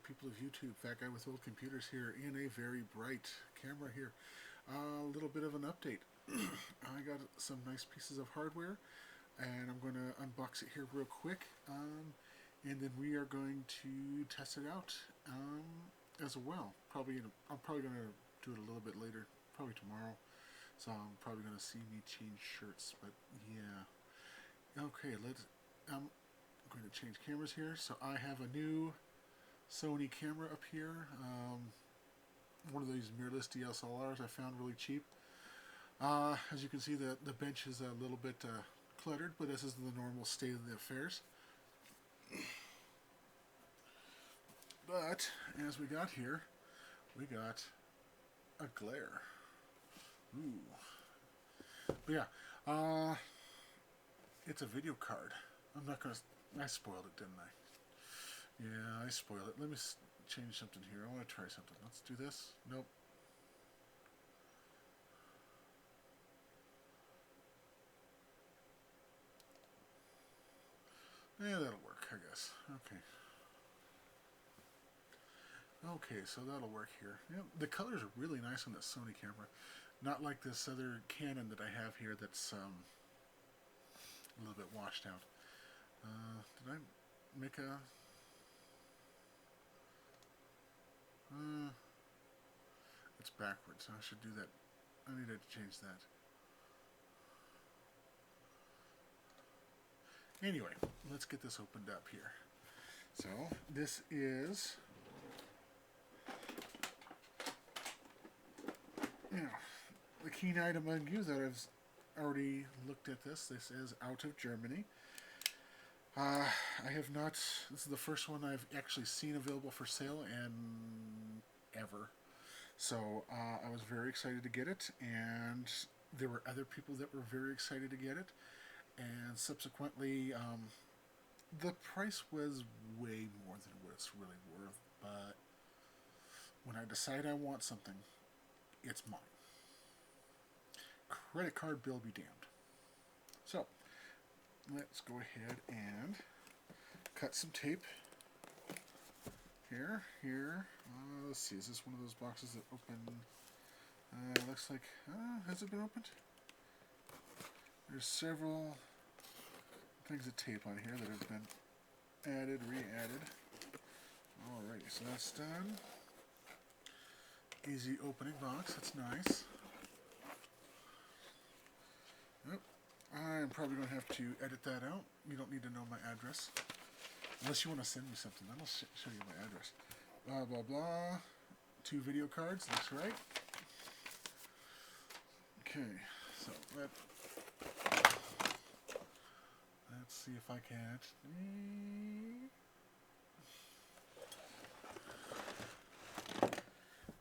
people of YouTube. Fat Guy with Old Computers here in a very bright camera here. A little bit of an update. I got some nice pieces of hardware and I'm going to unbox it here real quick. And then we are going to test it out as well. I'm probably going to do it a little bit later, probably tomorrow. So I'm probably going to see me change shirts, but yeah. Okay, I'm going to change cameras here. So I have a new Sony camera up here. One of these mirrorless DSLRs I found really cheap. As you can see, the bench is a little bit cluttered, but this is the normal state of the affairs. But as we got here, we got a glare. Ooh. But yeah, it's a video card. I spoiled it, didn't I? Yeah, I spoiled it. Let me change something here. I want to try something. Let's do this. Nope. Yeah, that'll work, I guess. Okay. Okay, so that'll work here. Yeah, the colors are really nice on this Sony camera. Not like this other Canon that I have here that's a little bit washed out. Did I make a... it's backwards. I should do that. I need to change that. Anyway, let's get this opened up here. So, this is... the keen item among you that have already looked at this. This is out of Germany. I have not... This is the first one I've actually seen available for sale and ever. So I was very excited to get it, and there were other people that were very excited to get it. And subsequently, the price was way more than what it's really worth. But when I decide I want something, it's mine. Credit card bill be damned. So, let's go ahead and cut some tape. Here. Let's see, is this one of those boxes that open? Looks like, has it been opened? There's several things of tape on here that have been added, re-added. Alrighty, so that's done. Easy opening box, that's nice. Yep. I'm probably going to have to edit that out. You don't need to know my address. Unless you want to send me something, then I'll show you my address. Blah, blah, blah. 2 video cards, that's right. Okay, so let's see if I can't.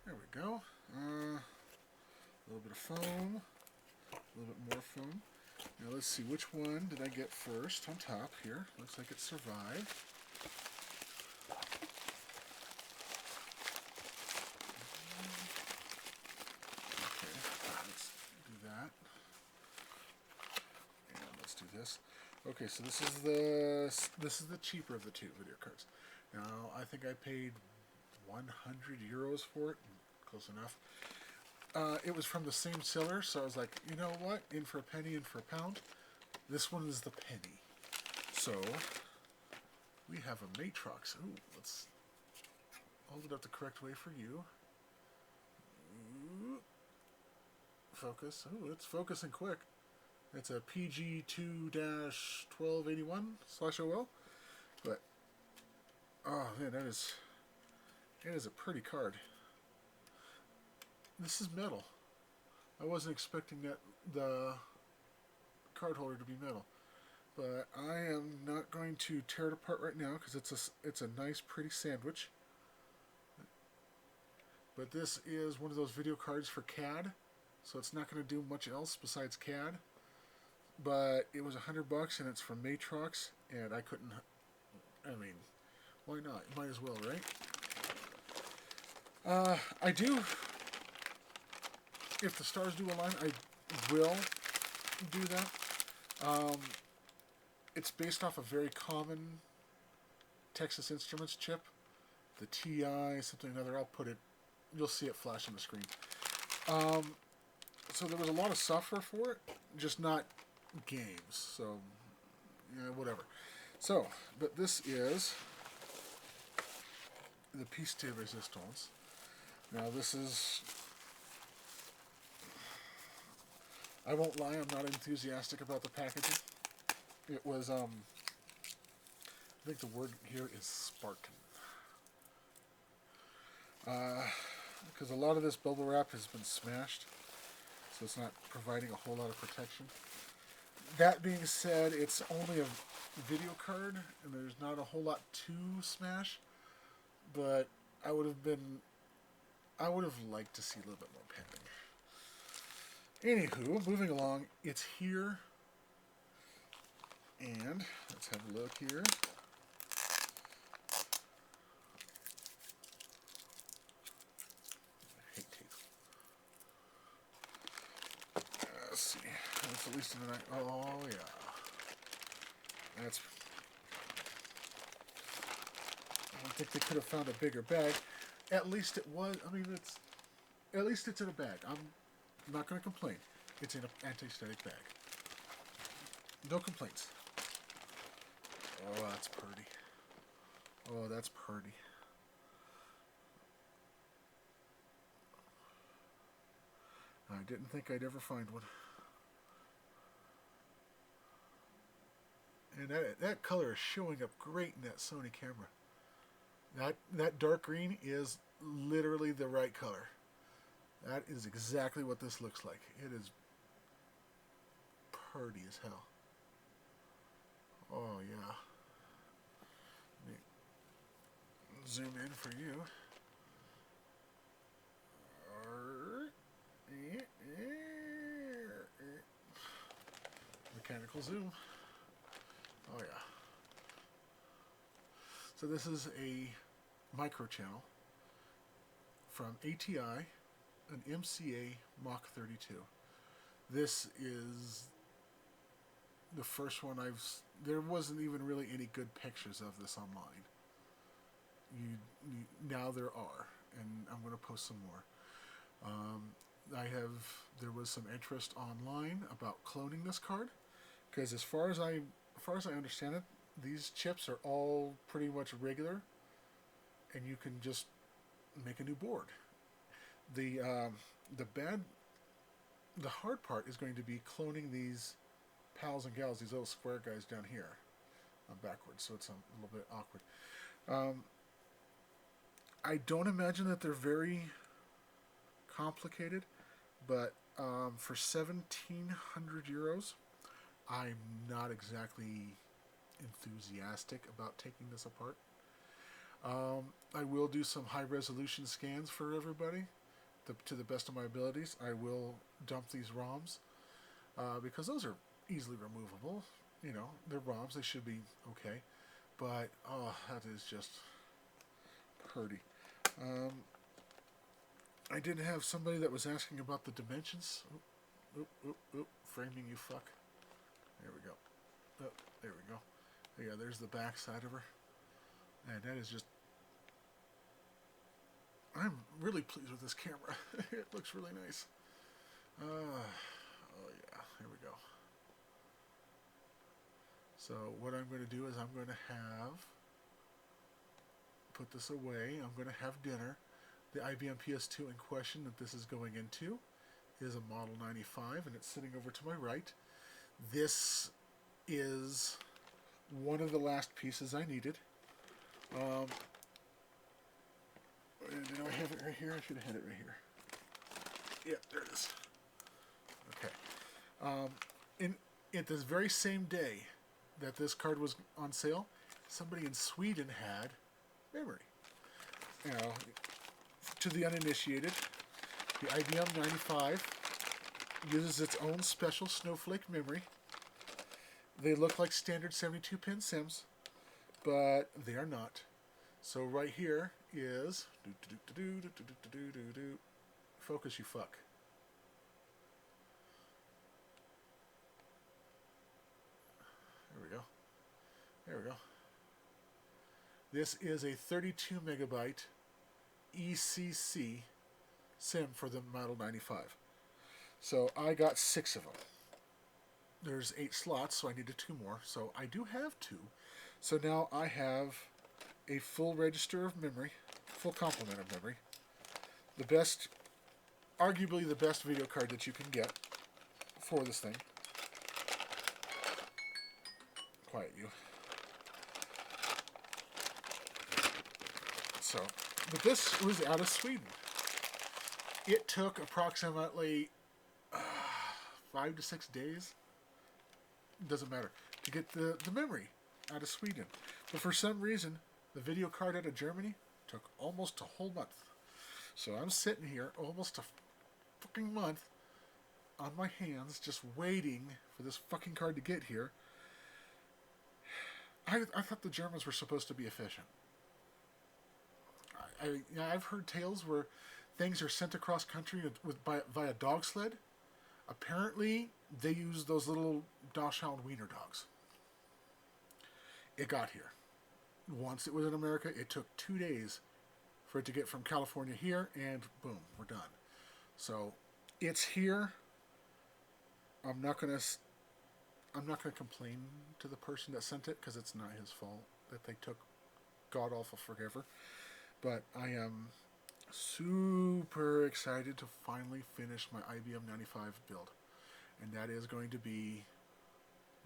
There we go. A little bit of foam. A little bit more foam. Now let's see, which one did I get first on top here? Looks like it survived. Okay, let's do that. And let's do this. Okay, so this is the cheaper of the 2 video cards. Now I think I paid 100 euros for it. Close enough. It was from the same seller, so I was like, you know what? In for a penny, in for a pound. This one is the penny. So, we have a Matrox. Ooh, let's hold it up the correct way for you. Ooh. Focus. Ooh, it's focusing quick. It's a PG2-1281/OL. But, oh man, it is a pretty card. This is metal. I wasn't expecting the card holder to be metal, but I am not going to tear it apart right now because it's a nice, pretty sandwich. But this is one of those video cards for CAD, so it's not going to do much else besides CAD. But it was $100 and it's from Matrox, and I couldn't. I mean, why not? Might as well, right? I do. If the stars do align, I will do that. It's based off a very common Texas Instruments chip, the TI something or other. I'll put it. You'll see it flash on the screen. So there was a lot of software for it, just not games. So yeah, whatever. So, but this is the piece de resistance. Now this is, I won't lie, I'm not enthusiastic about the packaging. It was, I think the word here is Spartan. Because a lot of this bubble wrap has been smashed, so it's not providing a whole lot of protection. That being said, it's only a video card, and there's not a whole lot to smash, but I would have liked to see a little bit more padding. Anywho, moving along, it's here, and let's have a look here. I hate tape. Let's see. That's at least in the night. Oh yeah, that's. I don't think they could have found a bigger bag. At least it was. I mean, it's. At least it's in a bag. I'm not going to complain. It's in an anti-static bag. No complaints. Oh, that's pretty. Oh, that's pretty. I didn't think I'd ever find one. And that color is showing up great in that Sony camera. That dark green is literally the right color. That is exactly what this looks like. It is pretty as hell. Oh yeah. Let me zoom in for you. Mechanical zoom. Oh yeah. So this is a Microchannel from ATi, an MCA Mach 32. This is the first one there wasn't even really any good pictures of this online. Now there are, and I'm going to post some more. There was some interest online about cloning this card, because as far as I understand it, these chips are all pretty much regular, and you can just make a new board. The hard part is going to be cloning these pals and gals, these little square guys down here. I'm backwards, so it's a little bit awkward. I don't imagine that they're very complicated, but for 1,700 euros, I'm not exactly enthusiastic about taking this apart. I will do some high resolution scans for everybody to the best of my abilities. I will dump these ROMs because those are easily removable. You know, they're ROMs, they should be okay. But oh, that is just pretty. I did have somebody that was asking about the dimensions. Framing, you fuck. There we go. Oh, there we go. Yeah, there's the back side of her. And that is just... I'm really pleased with this camera. It looks really nice. Oh yeah, here we go. So what I'm going to do is I'm going to put this away. I'm going to have dinner. The IBM PS2 in question that this is going into is a Model 95, and it's sitting over to my right. This is one of the last pieces I needed. Did I have it right here? I should have had it right here. Yeah, there it is. Okay. At this very same day that this card was on sale, somebody in Sweden had memory. You know, to the uninitiated, the IBM 95 uses its own special snowflake memory. They look like standard 72-pin SIMs, but they are not. So right here is focus, you fuck. There we go. There we go. This is a 32 megabyte ECC SIM for the Model 95. So I got 6 of them. There's 8 slots, so I needed 2 more. So I do have 2. So now I have a full register of memory, full complement of memory. The best, arguably the best video card that you can get for this thing. Quiet you. So, but this was out of Sweden. It took approximately 5 to 6 days, doesn't matter, to get the memory out of Sweden. But for some reason, the video card out of Germany took almost a whole month. So I'm sitting here almost a fucking month on my hands just waiting for this fucking card to get here. I thought the Germans were supposed to be efficient. I've heard tales where things are sent across country via dog sled. Apparently, they use those little Dachshund wiener dogs. It got here. Once it was in America, it took 2 days for it to get from California here, and boom, we're done. So, it's here. I'm not gonna complain to the person that sent it, because it's not his fault that they took god awful forever. But I am super excited to finally finish my IBM 95 build. And that is going to be,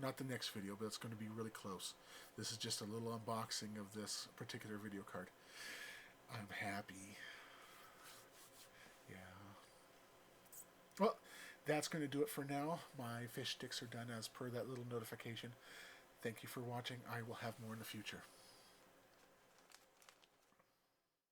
not the next video, but it's going to be really close. This is just a little unboxing of this particular video card. I'm happy. Yeah. Well, that's going to do it for now. My fish sticks are done as per that little notification. Thank you for watching. I will have more in the future.